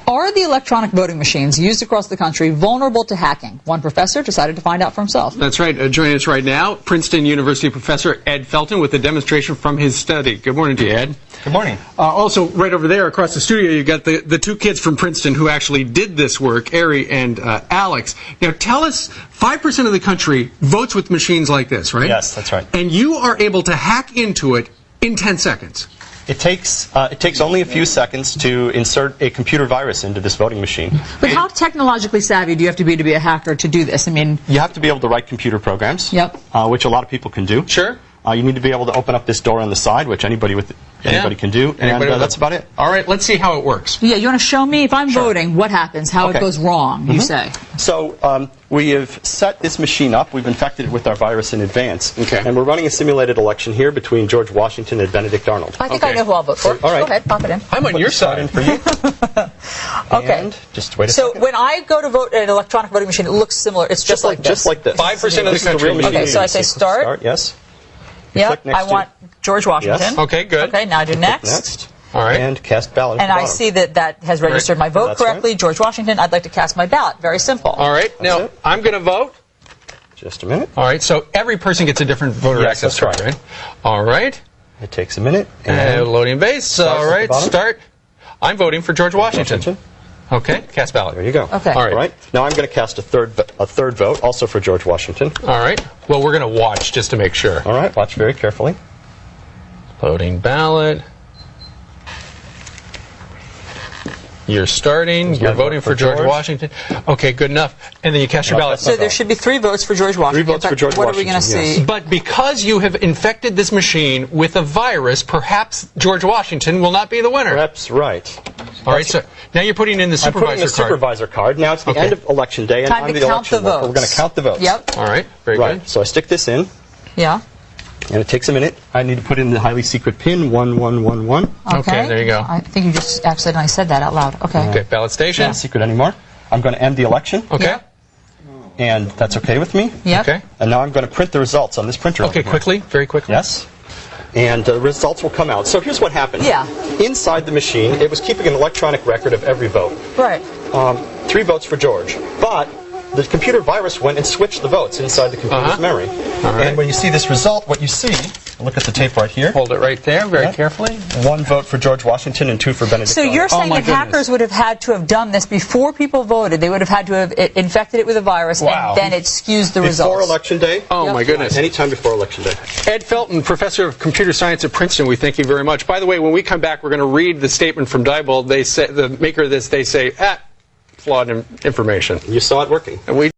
Are the electronic voting machines used across the country vulnerable to hacking? One professor decided to find out for himself. That's right. Joining us right now, Princeton University professor Ed Felton with a demonstration from his study. Good morning to you, Ed. Good morning. Also, right over there across the studio, you've got the two kids from Princeton who actually did this work, Ari and Alex. Now, tell us, 5% of the country votes with machines like this, right? Yes, that's right. And you are able to hack into it in 10 seconds. It takes only a few seconds to insert a computer virus into this voting machine. But how technologically savvy do you have to be a hacker to do this? I mean, you have to be able to write computer programs, yep. Which a lot of people can do. Sure. You need to be able to open up this door on the side, which anybody can do, and that's about it. All right, let's see how it works. Yeah, you want to show me, if I'm voting, what happens, how it goes wrong, you say? So we have set this machine up. We've infected it with our virus in advance. Okay. And we're running a simulated election here between George Washington and Benedict Arnold. I think I know who I'll vote for. All right. Go ahead, pop it in. I'm on your side. In for you. Okay. And just wait a second. So when I go to vote at an electronic voting machine, it looks similar. It's just like this. Just like this. 5% of the country. Okay, so I say start. Yes. Yep, I want George Washington. Yes. Okay, good. Okay, now I do next. Next. All right. And cast ballot. And I see that has registered my vote correctly. Right. George Washington, I'd like to cast my ballot. Very simple. All right, now I'm going to vote. Just a minute. All right, so every person gets a different voter access card, right? All right. It takes a minute. And loading base. All right, start. I'm voting for George Washington. Okay, cast ballot. There you go. Okay. All right. Now I'm going to cast a third vote, also for George Washington. All right. Well, we're going to watch just to make sure. All right. Watch very carefully. Loading ballot. You're starting. You're voting for George Washington. Okay, good enough. And then you cast your ballot. So there should be 3 votes for George Washington. 3 votes for George What Washington. are we going to see? But because you have infected this machine with a virus, perhaps George Washington will not be the winner. That's right. All right, so now you're putting in the supervisor I'm putting the supervisor card. Now it's the end of election day, and Time I'm to the count election the worker. votes. We're going to count the votes. Yep. All right, very good. So I stick this in, Yeah. and it takes a minute. I need to put in the highly secret PIN 1111. Okay, there you go. I think you just accidentally said that out loud. Okay. Okay, ballot station. Not secret anymore. I'm going to end the election. Okay. Yeah. And that's okay with me. Yep. Okay. And now I'm going to print the results on this printer. Okay, over here. quickly, very quickly. Yes. And the results will come out. So here's what happened. Yeah. Inside the machine, it was keeping an electronic record of every vote. Right. 3 votes for George. But the computer virus went and switched the votes inside the computer's memory. right. And when you see this result, what you see, look at the tape right here. Hold it right there, very carefully. 1 vote for George Washington and 2 for Benedict So Arnold. you're saying my that hackers would have had to have done this before people voted. They would have had to have infected it with a virus, Wow. and then it skews the Before results. election day? Oh, my goodness. Anytime before election day. Ed Felton, professor of computer science at Princeton, we thank you very much. By the way, when we come back, we're going to read the statement from Diebold. They say, the maker of this, they say, flawed information. You saw it working. And we